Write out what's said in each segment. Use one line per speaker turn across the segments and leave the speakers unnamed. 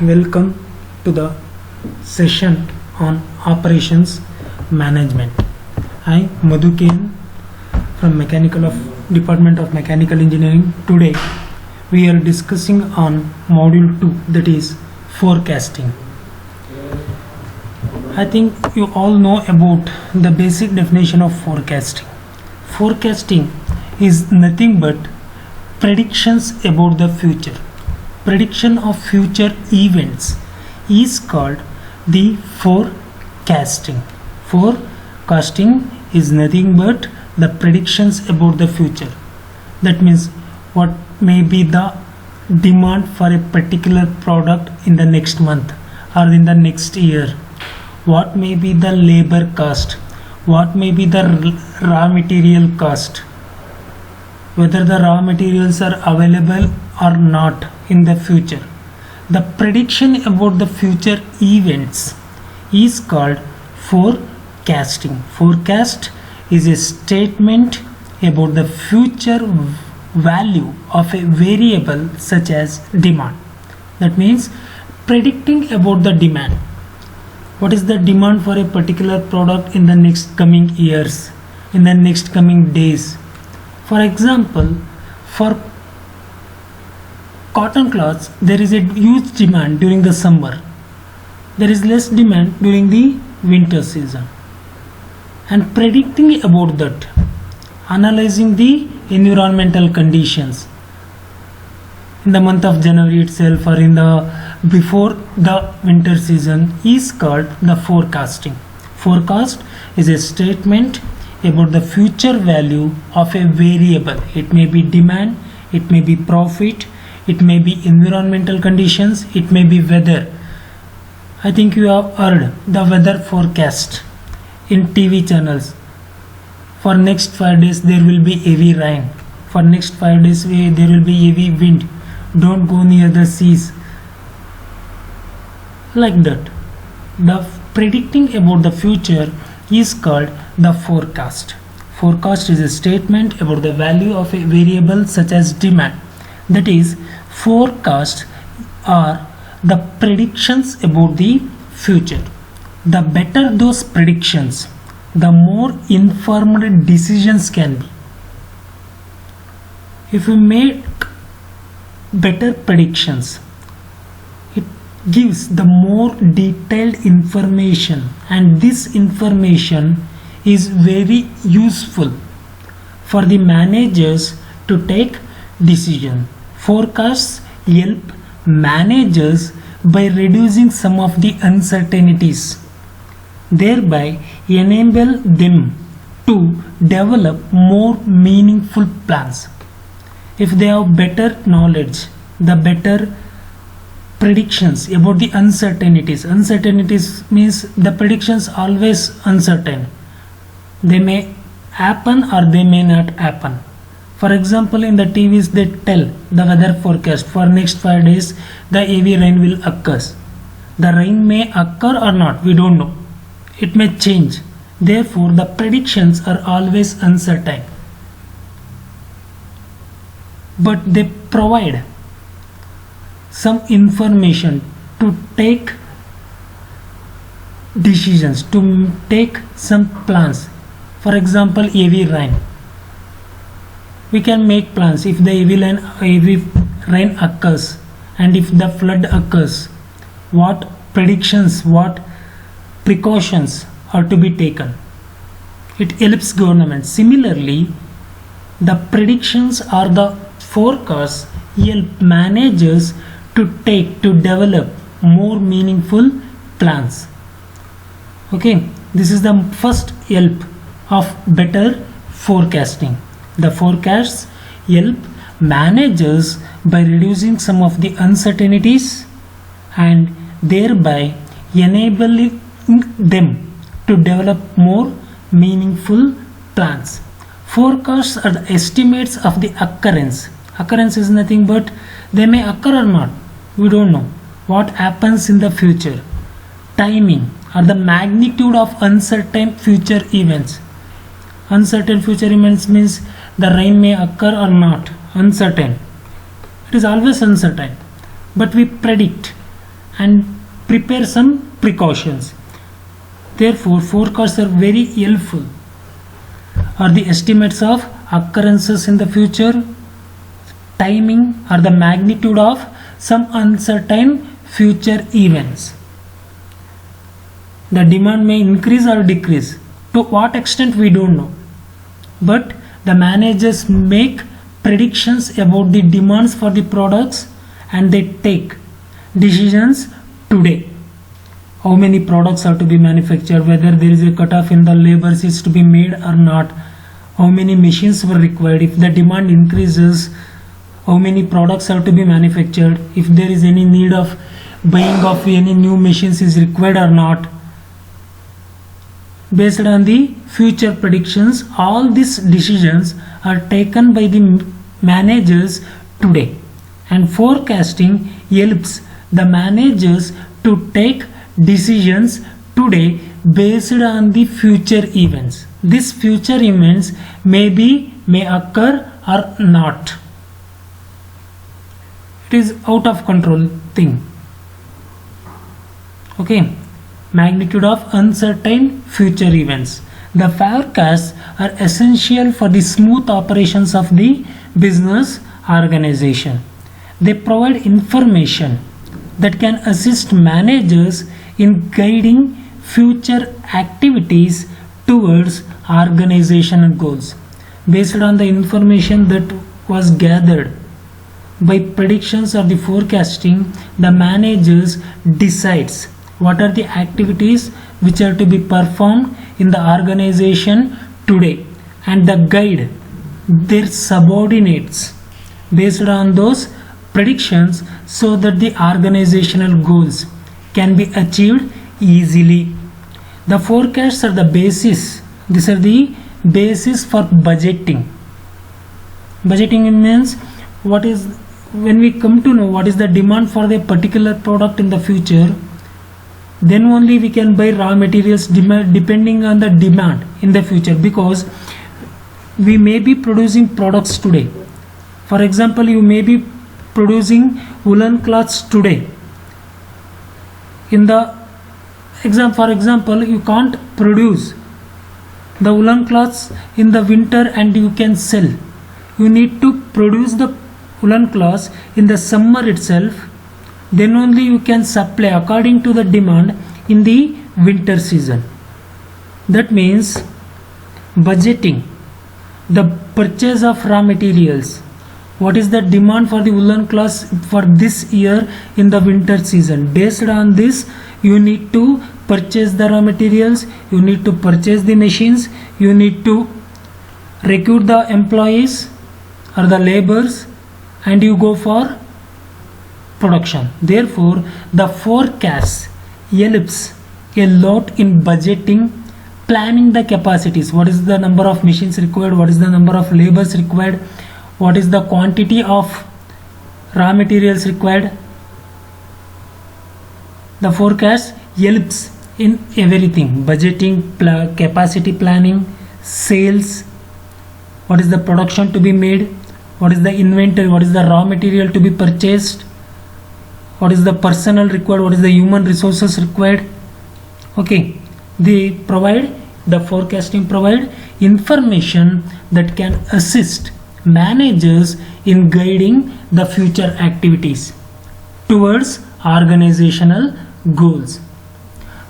Welcome to the session on operations management. I am Madhu Ken from Department of Mechanical Engineering. Today we are discussing on module 2, that is forecasting. I think you all know about the basic definition of forecasting. Forecasting is nothing but predictions about the future. Prediction of future events is called the forecasting. Forecasting is nothing but the predictions about the future. That means what may be the demand for a particular product in the next month or in the next year. What may be the labor cost? What may be the raw material cost? Whether the raw materials are available or not in the future. The prediction about the future events is called forecasting. Forecast is a statement about the future value of a variable such as demand. That means predicting about the demand. What is the demand for a particular product in the next coming years, in the next coming days? For example, for cotton cloths, there is a huge demand during the summer. There is less demand during the winter season. And predicting about that, analyzing the environmental conditions in the month of January itself or in the before the winter season is called the forecasting. Forecast is a statement about the future value of a variable. It may be demand, it may be profit, it may be environmental conditions, it may be weather. I think you have heard the weather forecast in TV channels. For next 5 days there will be heavy rain. For next 5 days there will be heavy wind. Don't go near the seas. Like that. The predicting about the future is called the forecast. Forecast is a statement about the value of a variable such as demand. That is, forecasts are the predictions about the future. The better those predictions, the more informed decisions can be. If you make better predictions, it gives the more detailed information, and this information is very useful for the managers to take decision. Forecasts help managers by reducing some of the uncertainties, thereby enable them to develop more meaningful plans. If they have better knowledge, the better predictions about the uncertainties. Uncertainties means the predictions always uncertain. They may happen or they may not happen. For example, in the TVs they tell the weather forecast for next 5 days the heavy rain will occur. The rain may occur or not, we don't know. It may change. Therefore, the predictions are always uncertain. But they provide some information to take decisions, to take some plans. For example, heavy rain. We can make plans if the heavy rain occurs and if the flood occurs. What predictions, what precautions are to be taken. It helps government. Similarly, the predictions or the forecasts help managers to develop more meaningful plans. Okay, this is the first help of better forecasting. The forecasts help managers by reducing some of the uncertainties and thereby enabling them to develop more meaningful plans. Forecasts are the estimates of the occurrence. Occurrence is nothing but they may occur or not. We don't know what happens in the future. Timing or the magnitude of uncertain future events. Uncertain future events means the rain may occur or not. Uncertain. It is always uncertain. but we predict and prepare some precautions. Therefore, forecasts are very helpful. Are the estimates of occurrences in the future, timing, or the magnitude of some uncertain future events. The demand may increase or decrease. To what extent we don't know. But the managers make predictions about the demands for the products and they take decisions today. How many products are to be manufactured, whether there is a cutoff in the labors is to be made or not, how many machines were required, if the demand increases, how many products are to be manufactured, if there is any need of buying of any new machines is required or not. Based on the future predictions, all these decisions are taken by the managers today, and forecasting helps the managers to take decisions today based on the future events. These future events may occur or not. It is out of control thing. Okay. Magnitude of uncertain future events. The forecasts are essential for the smooth operations of the business organization. They provide information that can assist managers in guiding future activities towards organizational goals. Based on the information that was gathered by predictions or the forecasting, the managers decides what are the activities which are to be performed in the organization today, and the guide their subordinates based on those predictions so that the organizational goals can be achieved easily. The forecasts are the basis. These are the basis for budgeting. Budgeting means what is, when we come to know what is the demand for the particular product in the future, then only we can buy raw materials depending on the demand in the future, because we may be producing products today. For example, you may be producing woolen cloths today. For example, you can't produce the woolen cloths in the winter and you can sell. You need to produce the woolen cloths in the summer itself, then only you can supply according to the demand in the winter season. That means budgeting the purchase of raw materials. What is the demand for the woolen cloths for this year in the winter season? Based on this, you need to purchase the raw materials, you need to purchase the machines, you need to recruit the employees or the laborers, and you go for production. Therefore, the forecast helps a lot in budgeting, planning the capacities. What is the number of machines required? What is the number of laborers required? What is the quantity of raw materials required? The forecast helps in everything: budgeting, capacity planning, sales. What is the production to be made? What is the inventory? What is the raw material to be purchased? What is the personnel required? What is the human resources required? Okay, the forecasting provide information that can assist managers in guiding the future activities towards organizational goals.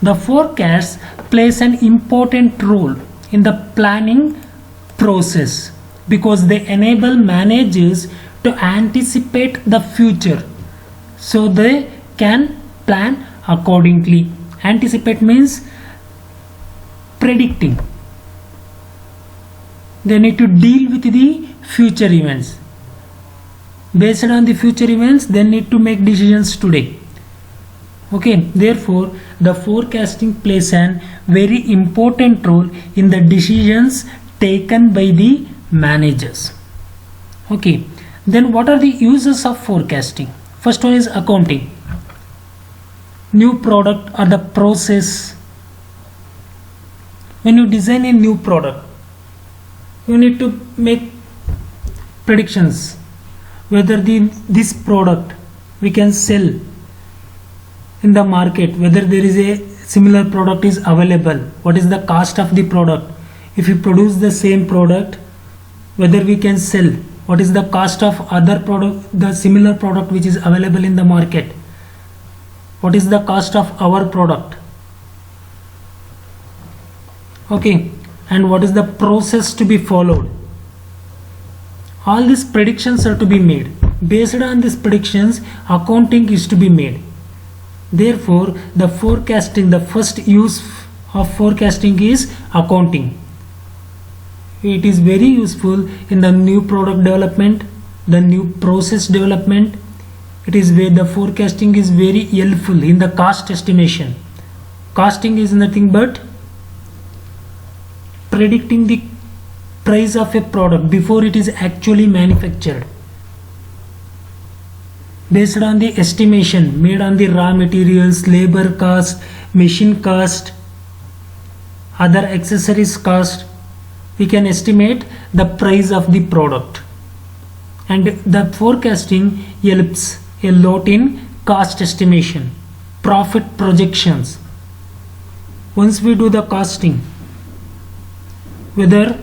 The forecast plays an important role in the planning process because they enable managers to anticipate the future so they can plan accordingly. Anticipate means predicting. They need to deal with the future events. Based on the future events, they need to make decisions today. Okay, therefore the forecasting plays an very important role in the decisions taken by the managers. Okay, then what are the uses of forecasting? First one is accounting. New product or the process. When you design a new product, you need to make predictions whether this product we can sell in the market, whether there is a similar product is available, what is the cost of the product, if you produce the same product, whether we can sell, what is the cost of other product, the similar product which is available in the market, what is the cost of our product, okay, and what is the process to be followed. All these predictions are to be made. Based on these predictions, accounting is to be made. Therefore, the forecasting, the first use of forecasting is accounting. It is very useful in the new product development, the new process development. It is where the forecasting is very helpful in the cost estimation. Costing is nothing but predicting the price of a product before it is actually manufactured, based on the estimation made on the raw materials, labor cost, machine cost, other accessories cost. We can estimate the price of the product, and the forecasting helps a lot in cost estimation, profit projections. Once we do the costing, whether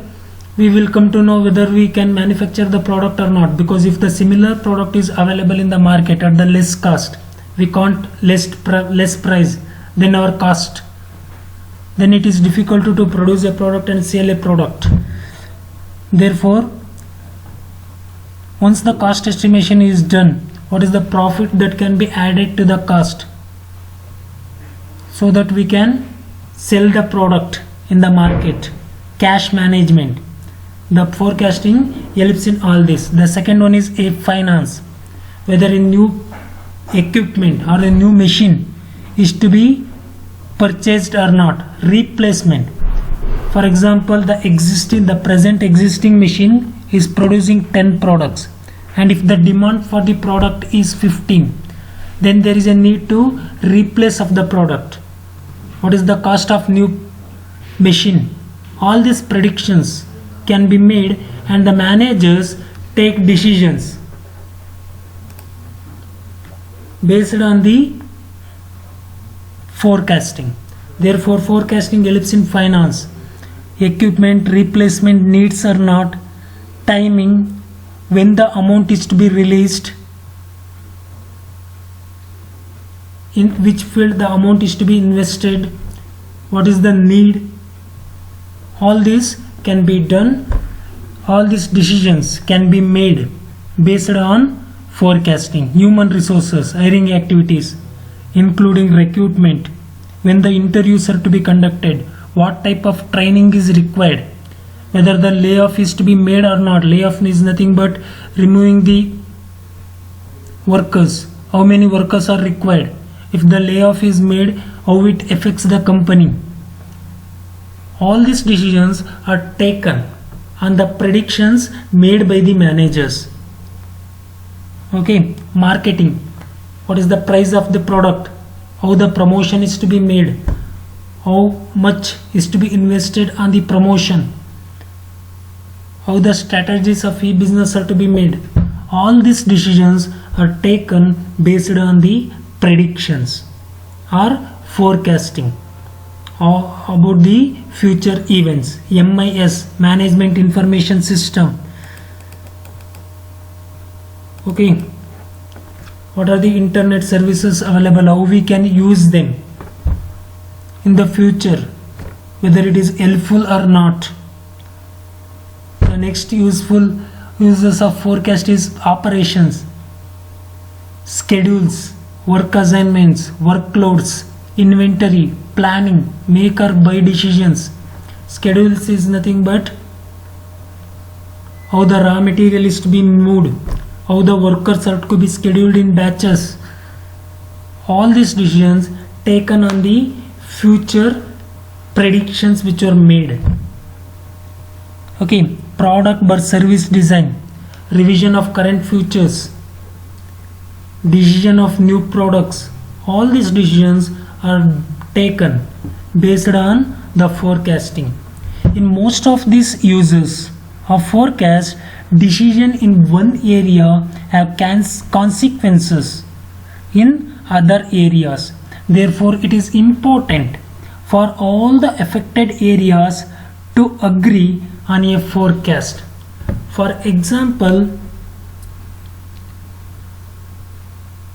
we will come to know whether we can manufacture the product or not, because if the similar product is available in the market at the less cost, we can't less price than our cost, then it is difficult to produce a product and sell a product. Therefore, once the cost estimation is done, what is the profit that can be added to the cost, so that we can sell the product in the market. Cash management, the forecasting helps in all this. The second one is a finance, whether a new equipment or a new machine is to be purchased or not, replacement. For example, the present existing machine is producing 10 products, and if the demand for the product is 15, then there is a need to replace of the product. What is the cost of new machine? All these predictions can be made, and the managers take decisions based on the forecasting. Therefore, forecasting helps in finance, equipment replacement needs or not, timing, when the amount is to be released, in which field the amount is to be invested, what is the need. All this can be done, all these decisions can be made based on forecasting. Human resources, hiring activities, including recruitment, when the interviews are to be conducted, what type of training is required, whether the layoff is to be made or not. Layoff is nothing but removing the workers. How many workers are required? If the layoff is made, how it affects the company. All these decisions are taken on the predictions made by the managers. Okay, marketing, what is the price of the product, how the promotion is to be made, how much is to be invested on the promotion, how the strategies of e-business are to be made. All these decisions are taken based on the predictions or forecasting about the future events. MIS, Management Information System. Okay, what are the internet services available, how we can use them in the future, whether it is helpful or not. The next useful uses of forecast is operations, schedules, work assignments, workloads, inventory, planning, make or buy decisions. Schedules is nothing but how the raw material is to be moved, how the workers are to be scheduled in batches. All these decisions taken on the future predictions which are made. Okay, product or service design, revision of current futures, decision of new products. All these decisions are taken based on the forecasting. In most of these uses of forecast, decision in one area have consequences in other areas. Therefore, it is important for all the affected areas to agree on a forecast. For example,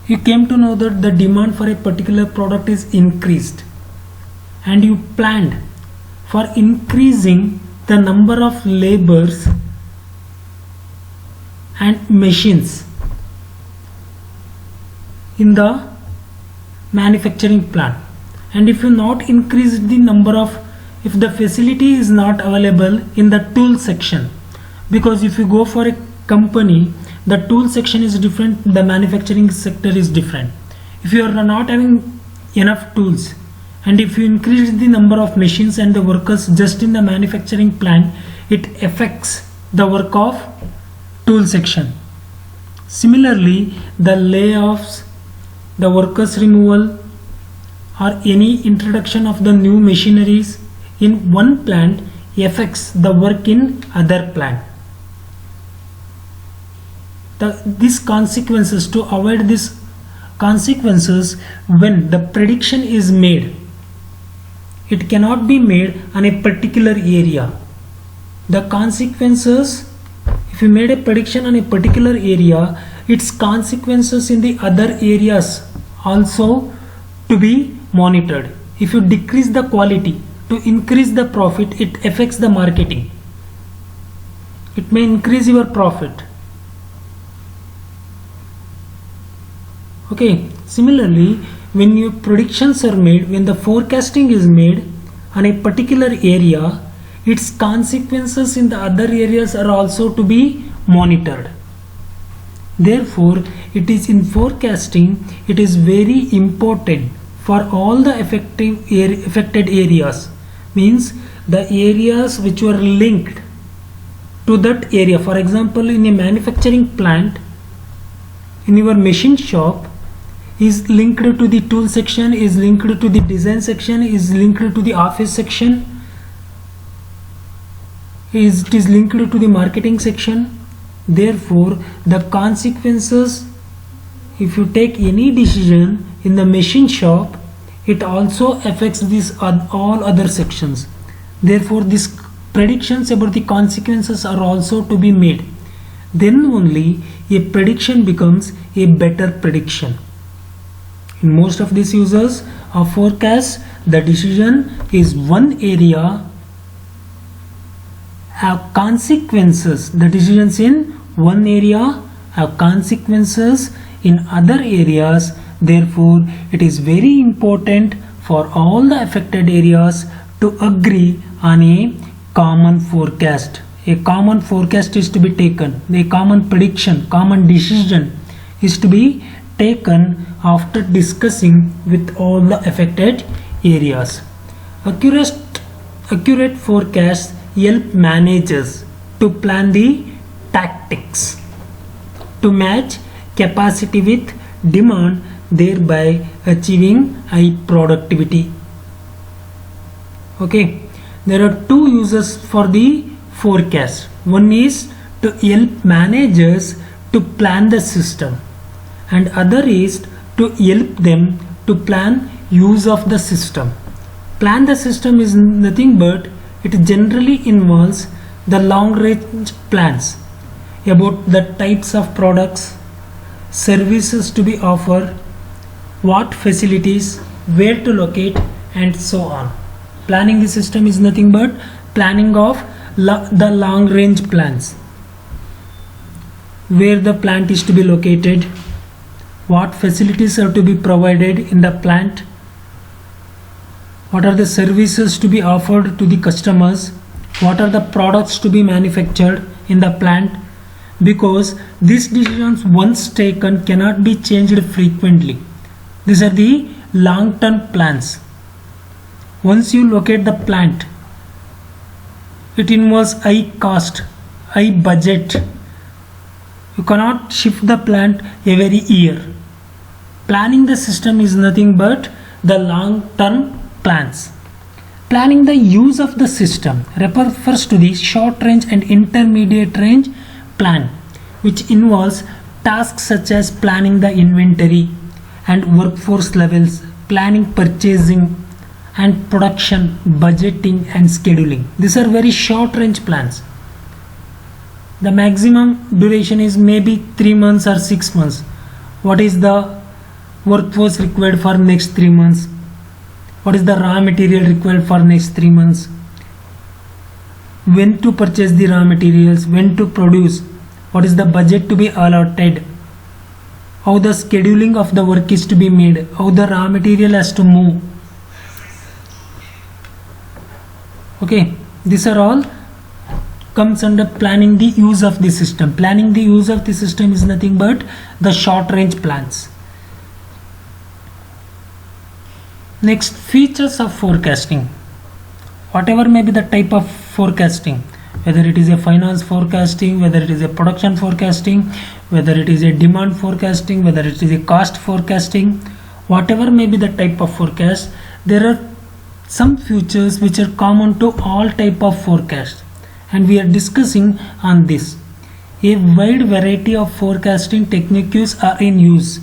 you came to know that the demand for a particular product is increased, and you planned for increasing the number of laborers and machines in the manufacturing plant. And if you not increase the number of, if the facility is not available in the tool section, because if you go for a company, the tool section is different, the manufacturing sector is different. If you are not having enough tools, and if you increase the number of machines and the workers just in the manufacturing plant, it affects the work of tool section. Similarly, the layoffs, the workers removal, or any introduction of the new machineries in one plant affects the work in other plant. These consequences, to avoid these consequences, when the prediction is made, it cannot be made on a particular area. The consequences, if you made a prediction on a particular area, its consequences in the other areas also to be monitored. If you decrease the quality to increase the profit, it affects the marketing. It may increase your profit. Okay, similarly, when your predictions are made, when the forecasting is made on a particular area, its consequences in the other areas are also to be monitored. Therefore, it is in forecasting, it is very important for all the affected areas, means the areas which were linked to that area. For example, in a manufacturing plant, in your machine shop, is linked to the tool section, is linked to the design section, is linked to the office section, it is linked to the marketing section. Therefore, the consequences, if you take any decision in the machine shop, it also affects these all other sections. Therefore, these predictions about the consequences are also to be made. Then only a prediction becomes a better prediction. In most of these users of forecast, the decision is one area have consequences. The decisions in one area have consequences in other areas. Therefore, it is very important for all the affected areas to agree on a common forecast. A common forecast is to be taken. A common prediction, common decision is to be taken after discussing with all the affected areas. Accurate forecasts help managers to plan the tactics to match capacity with demand, thereby achieving high productivity. Okay, there are two uses for the forecast. One is to help managers to plan the system, and other is to help them to plan use of the system. Plan the system is nothing but it generally involves the long range plans about the types of products, services to be offered, what facilities, where to locate, and so on. Planning the system is nothing but planning of the long range plans, where the plant is to be located, what facilities are to be provided in the plant, what are the services to be offered to the customers, what are the products to be manufactured in the plant, because these decisions once taken cannot be changed frequently. These are the long-term plans. Once you locate the plant, it involves high cost, high budget. You cannot shift the plant every year. Planning the system is nothing but the long-term plans. Planning the use of the system refers to the short range and intermediate range plan, which involves tasks such as planning the inventory, and workforce levels, planning, purchasing and production, budgeting and scheduling. These are very short range plans. The maximum duration is maybe 3 months or 6 months. What is the workforce required for next 3 months? What is the raw material required for next 3 months? When to purchase the raw materials, when to produce, what is the budget to be allotted, how the scheduling of the work is to be made, how the raw material has to move. Okay, these are all comes under planning the use of the system. Planning the use of the system is nothing but the short range plans. Next, features of forecasting. Whatever may be the type of forecasting, whether it is a finance forecasting, whether it is a production forecasting, whether it is a demand forecasting, whether it is a cost forecasting, whatever may be the type of forecast, there are some features which are common to all type of forecasts, and we are discussing on this. A wide variety of forecasting techniques are in use.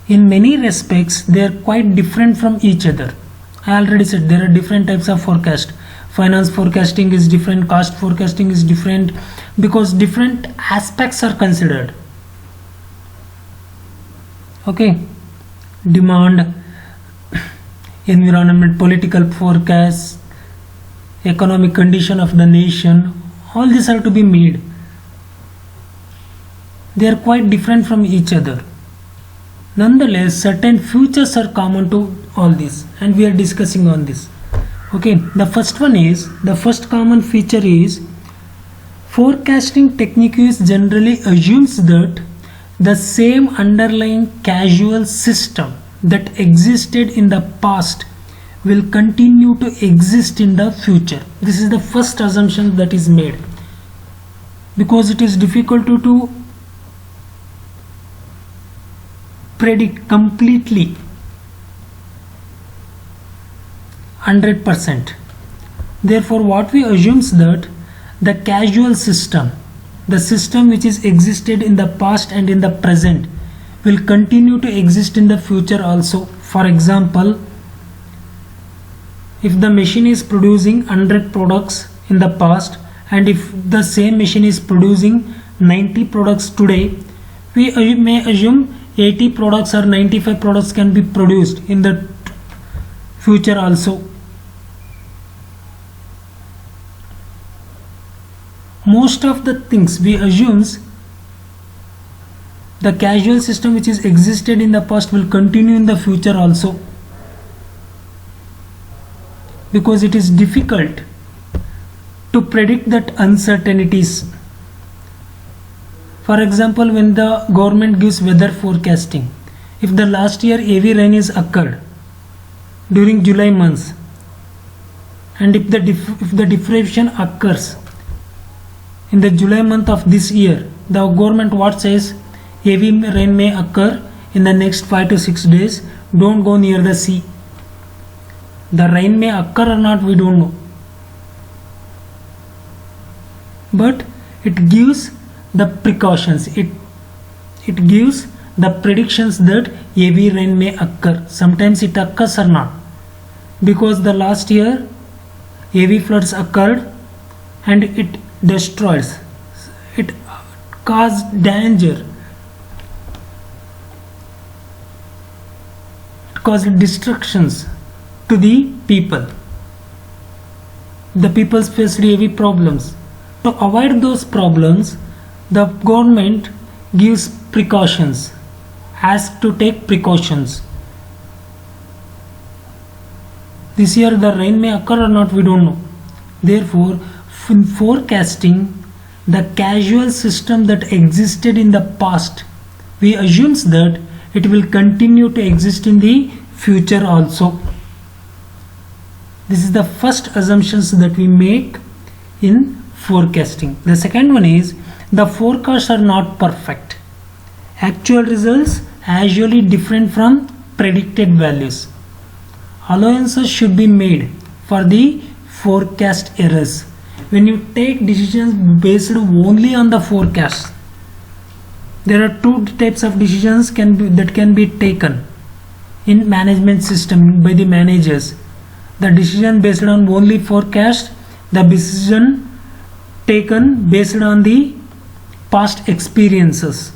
In many respects, they are quite different from each other. I already said there are different types of forecast. Finance forecasting is different, cost forecasting is different, because different aspects are considered. Okay, demand, environment, political forecasts, economic condition of the nation, all these are to be made. They are quite different from each other. Nonetheless, certain features are common to all this, and we are discussing on this. Okay, the first common feature is forecasting techniques generally assumes that the same underlying causal system that existed in the past will continue to exist in the future. This is the first assumption that is made, because it is difficult to predict completely 100%. Therefore, what we assume is that the causal system, the system which is existed in the past and in the present, will continue to exist in the future also. For example, if the machine is producing 100 products in the past, and if the same machine is producing 90 products today, we may assume 80 products or 95 products can be produced in the future also. Most of the things we assume the causal system which is existed in the past will continue in the future also, because it is difficult to predict that uncertainties. For example, when the government gives weather forecasting, if the last year heavy rain is occurred during July months, and if the diffraction occurs in the July month of this year, the government what says, heavy rain may occur in the next 5 to 6 days, don't go near the sea. The rain may occur or not, we don't know, but it gives the precautions, it gives the predictions that heavy rain may occur. Sometimes it occurs or not, because the last year heavy floods occurred and it destroys, it caused danger, it caused destructions to the people. The people faced heavy problems. To avoid those problems, the government gives precautions, asks to take precautions. This year the rain may occur or not, we don't know. Therefore, in forecasting the causal system that existed in the past, we assume that it will continue to exist in the future also. This is the first assumptions that we make in forecasting. The second one is the forecasts are not perfect. Actual results are usually different from predicted values. Allowances should be made for the forecast errors. When you take decisions based only on the forecast, there are two types of decisions that can be taken. in management system by the managers. The decision based on only forecast, the decision taken based on the past experiences,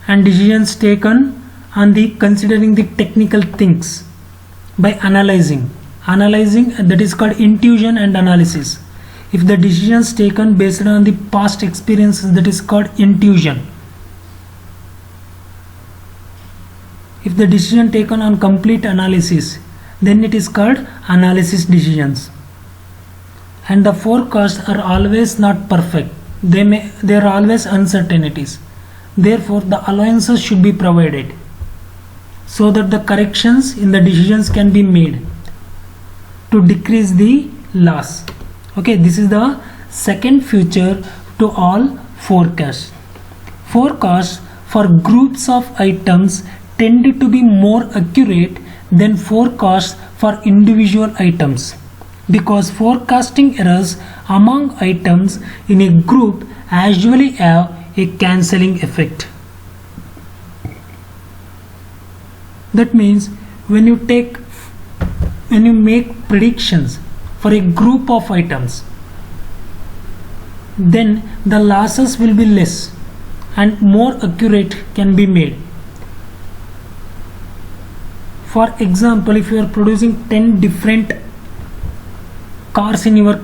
and decisions taken on the considering the technical things by analyzing, that is called intuition and analysis. If the decisions taken based on the past experiences, that is called intuition. If the decision taken on complete analysis, then it is called analysis decisions. And the forecasts are always not perfect. There are always uncertainties. Therefore, the allowances should be provided so that the corrections in the decisions can be made to decrease the loss. Okay, this is the second feature to all forecasts. Forecasts for groups of items tend to be more accurate than forecasts for individual items, because forecasting errors among items in a group usually have a cancelling effect. That means when you make predictions for a group of items, then the losses will be less and more accurate can be made. For example, if you are producing 10 different cars in your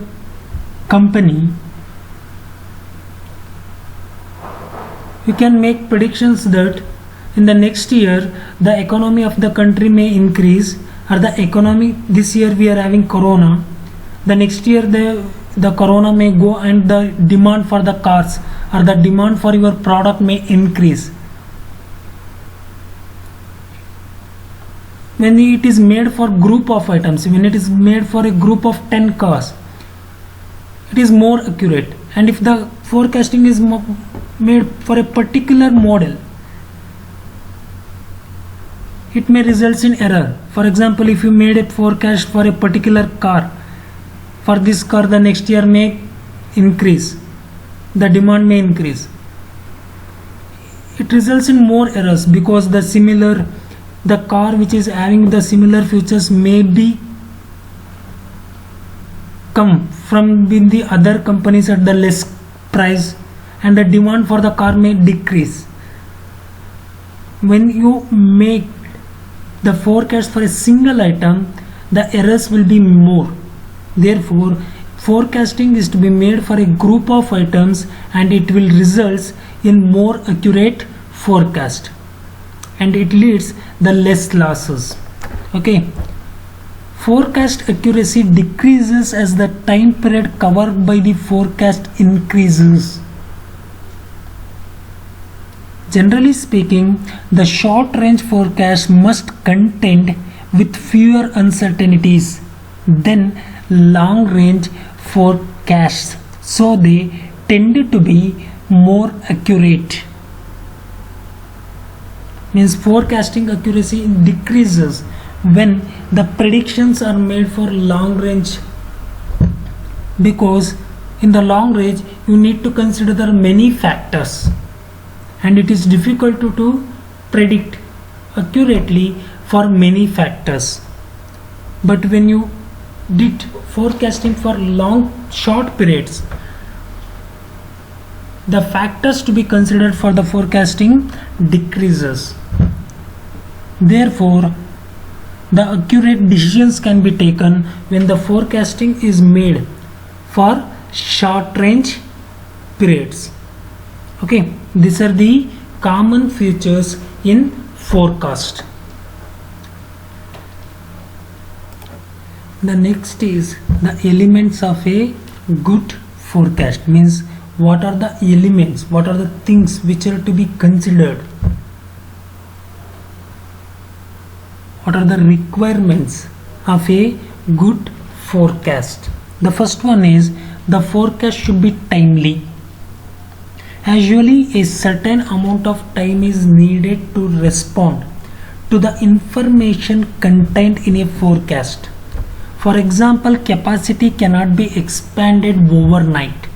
company, you can make predictions that in the next year the economy of the country may increase, or the economy this year we are having corona, the next year the corona may go and the demand for the cars or the demand for your product may increase. When it is made for group of items, when it is made for a group of 10 cars, it is more accurate. And if the forecasting is made for a particular model, it may result in error. For example, if you made a forecast for a particular car, for this car the next year may increase, the demand may increase, it results in more errors, because the car which is having the similar features may be come from the other companies at the less price, and the demand for the car may decrease. When you make the forecast for a single item, the errors will be more. Therefore, forecasting is to be made for a group of items, and it will result in more accurate forecast, and it leads the less losses. Okay, forecast accuracy decreases as the time period covered by the forecast increases. Generally speaking, the short range forecast must contend with fewer uncertainties than long range forecasts, so they tend to be more accurate. Means forecasting accuracy decreases when the predictions are made for long range, because in the long range you need to consider there are many factors, and it is difficult to predict accurately for many factors. But when you did forecasting for short periods, the factors to be considered for the forecasting decreases. Therefore, the accurate decisions can be taken when the forecasting is made for short range periods. Okay, these are the common features in forecast. The next is the elements of a good forecast. Means what are the elements, what are the things which are to be considered, what are the requirements of a good forecast. The first one is the forecast should be timely. Usually a certain amount of time is needed to respond to the information contained in a forecast. For example, capacity cannot be expanded overnight,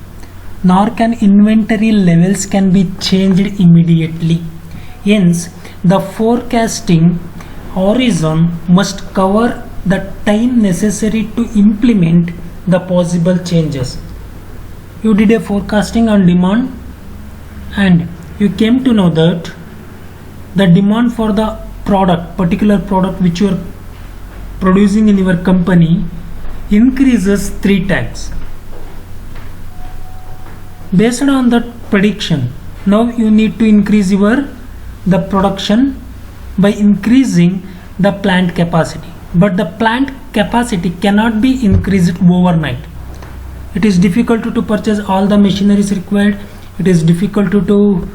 nor can inventory levels can be changed immediately. Hence, the forecasting horizon must cover the time necessary to implement the possible changes. You did a forecasting on demand and you came to know that the demand for the particular product which you are producing in your company increases 3 times. Based on that prediction, now you need to increase the production by increasing the plant capacity. But the plant capacity cannot be increased overnight. It is difficult to purchase all the machineries required. It is difficult to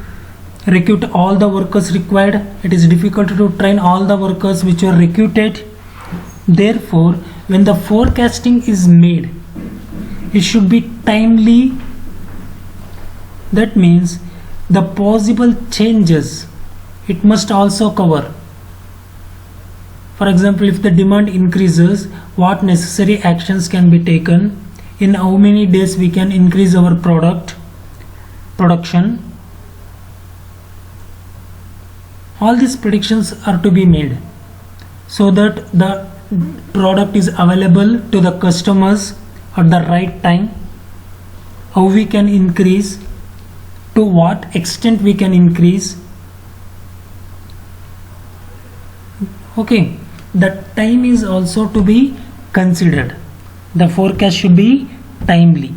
recruit all the workers required. It is difficult to train all the workers which are recruited. Therefore, when the forecasting is made, it should be timely. That means the possible changes it must also cover. For example, if the demand increases, what necessary actions can be taken? In how many days we can increase our production? All these predictions are to be made so that the product is available to the customers at the right time. How we can increase, to what extent we can increase. Okay, the time is also to be considered. The forecast should be timely.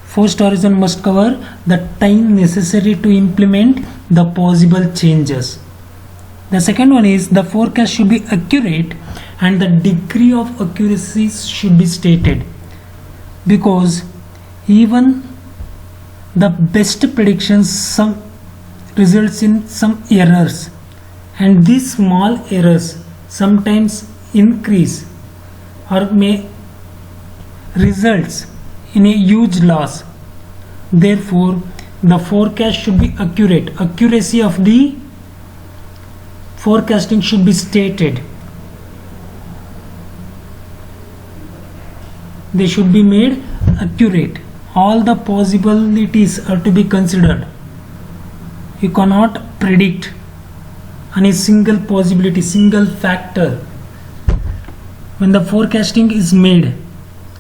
First horizon must cover the time necessary to implement the possible changes. The second one is the forecast should be accurate and the degree of accuracy should be stated, because even the best predictions results in some errors, and these small errors sometimes increase or may results in a huge loss. Therefore, the forecast should be accurate. Accuracy of the forecasting should be stated. They should be made accurate. All the possibilities are to be considered. You cannot predict on a single possibility, single factor. When the forecasting is made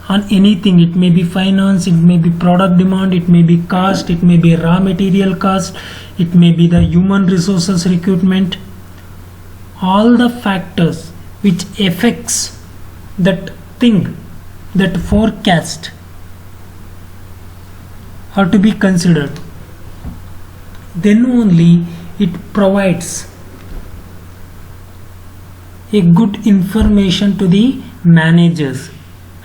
on anything, it may be finance, it may be product demand, it may be cost, it may be raw material cost, it may be the human resources recruitment. All the factors which affects that thing, that forecast, are to be considered. Then only it provides a good information to the managers,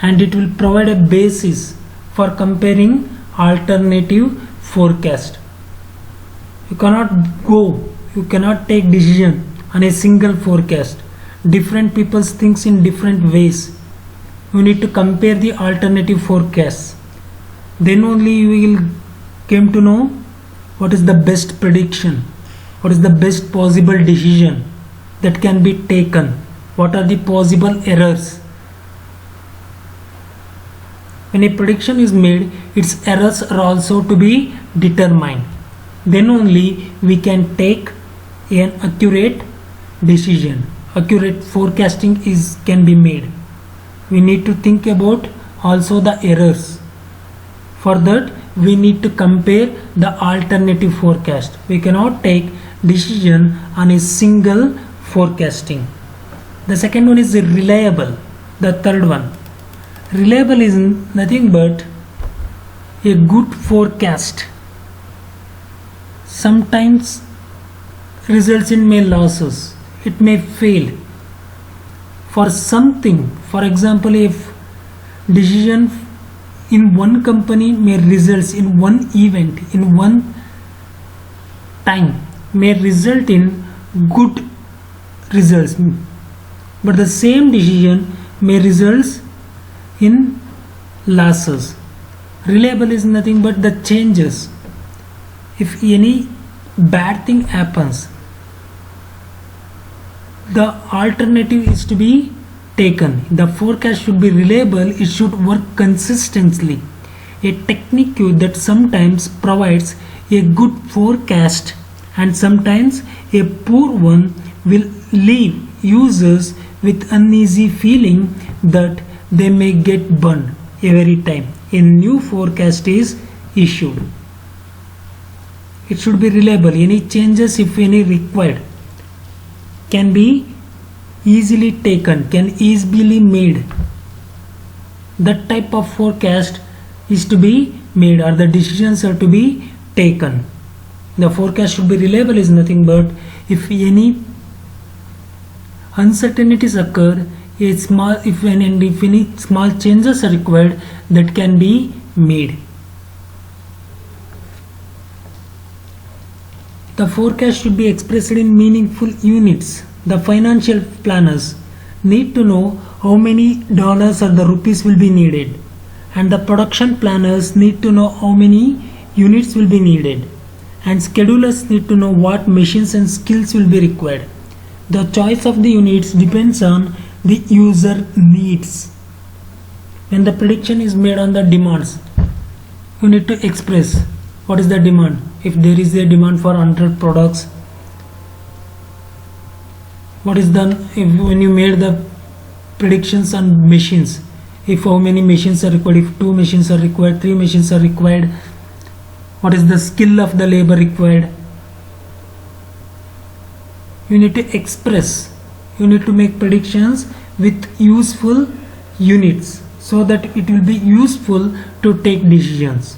and it will provide a basis for comparing alternative forecast. You cannot take decision on a single forecast. Different people thinks in different ways. You need to compare the alternative forecasts. Then only you will come to know what is the best prediction, what is the best possible decision that can be taken, what are the possible errors. When a prediction is made, its errors are also to be determined. Then only we can take an accurate decision. Accurate forecasting can be made. We need to think about also the errors. For that, we need to compare the alternative forecast. We cannot take decision on a single forecasting. The second one is reliable. The third one, reliable is nothing but a good forecast sometimes results in losses. It may fail for something. For example, if decision in one company may results in one event in one time may result in good results, but the same decision may result in losses. Reliable is nothing but the changes. If any bad thing happens, the alternative is to be taken. The forecast should be reliable. It should work consistently. A technique that sometimes provides A good forecast and sometimes a poor one will leave users with uneasy feeling that they may get burned every time a new forecast is issued. It should be reliable. Any changes, if any required, can be easily taken, can easily made. That type of forecast is to be made, or the decisions are to be taken. The forecast should be reliable is nothing but if any uncertainties occur, if any small changes are required, that can be made. The forecast should be expressed in meaningful units. The financial planners need to know how many dollars or the rupees will be needed, and the production planners need to know how many units will be needed, and schedulers need to know what machines and skills will be required. The choice of the units depends on the user needs. When the prediction is made on the demands, you need to express what is the demand. If there is a demand for 100 products, what is done when you made the predictions on machines, if how many machines are required, if 2 machines are required, 3 machines are required, what is the skill of the labor required. You need to express, you need to make predictions with useful units so that it will be useful to take decisions.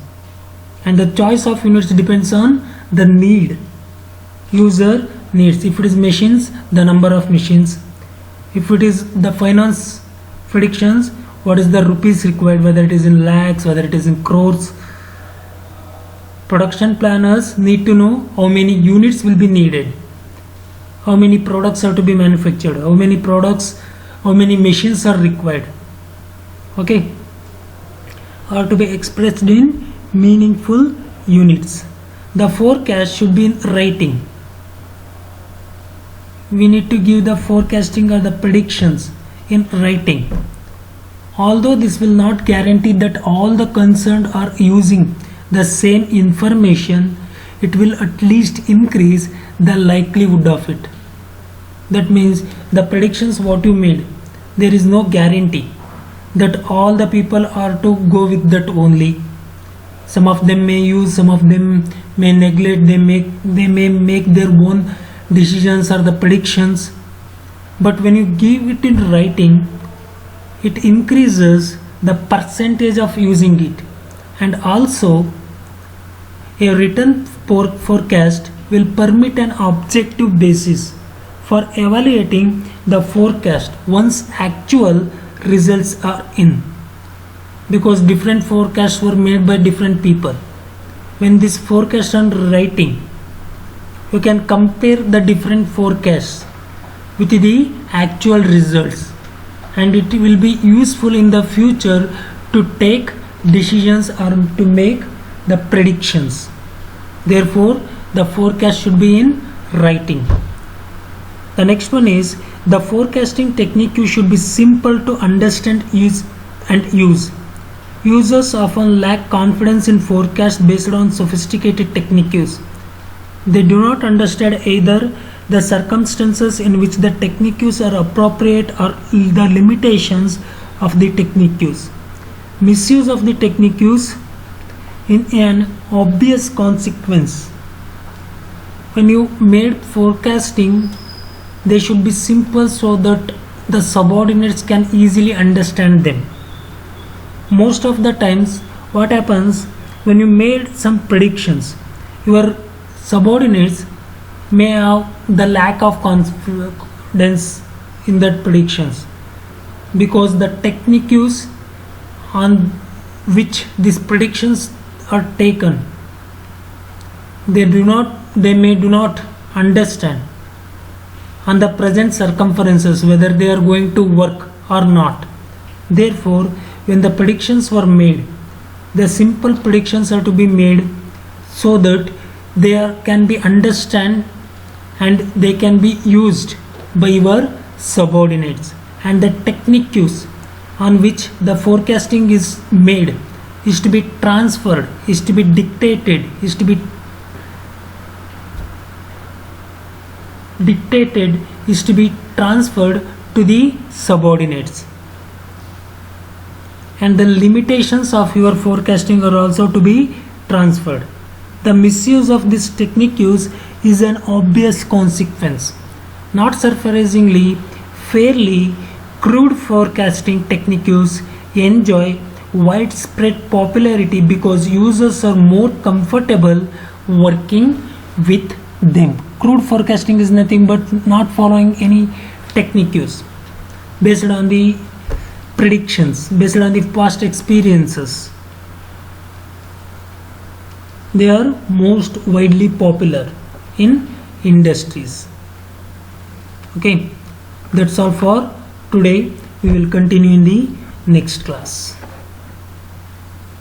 And the choice of units depends on the need, user needs. If it is machines, the number of machines. If it is the finance predictions, what is the rupees required, whether it is in lakhs, whether it is in crores. Production planners need to know how many units will be needed, how many products are to be manufactured, how many products, how many machines are required. Okay, are to be expressed in meaningful units. The forecast should be in writing. We need to give the forecasting or the predictions in writing. Although this will not guarantee that all the concerned are using the same information, it will at least increase the likelihood of it. That means the predictions what you made, there is no guarantee that all the people are to go with that only. Some of them may use, some of them may neglect, they may make their own decisions or the predictions. But when you give it in writing, it increases the percentage of using it. And also a written forecast will permit an objective basis for evaluating the forecast once actual results are in, because different forecasts were made by different people. When this forecast on writing, you can compare the different forecasts with the actual results, and it will be useful in the future to take decisions or to make the predictions. Therefore, the forecast should be in writing. The next one is the forecasting technique should be simple to understand use. Users often lack confidence in forecasts based on sophisticated techniques. They do not understand either the circumstances in which the techniques are appropriate or the limitations of the techniques. Misuse of the techniques in an obvious consequence. When you made forecasting, they should be simple so that the subordinates can easily understand them. Most of the times what happens, when you made some predictions, your subordinates may have the lack of confidence in that predictions, because the techniques on which these predictions are taken, they may not understand on the present circumstances whether they are going to work or not. Therefore, when the predictions were made, the simple predictions are to be made so that they can be understood and they can be used by your subordinates. And the techniques on which the forecasting is made is to be transferred, is to be dictated, is to be dictated is to be transferred to the subordinates, and the limitations of your forecasting are also to be transferred. The misuse of this technique use is an obvious consequence. Not surprisingly, fairly crude forecasting techniques enjoy widespread popularity because users are more comfortable working with them. Crude forecasting is nothing but not following any techniques based on the predictions, based on the past experiences. They are most widely popular in industries. Okay, that's all for today. We will continue in the next class.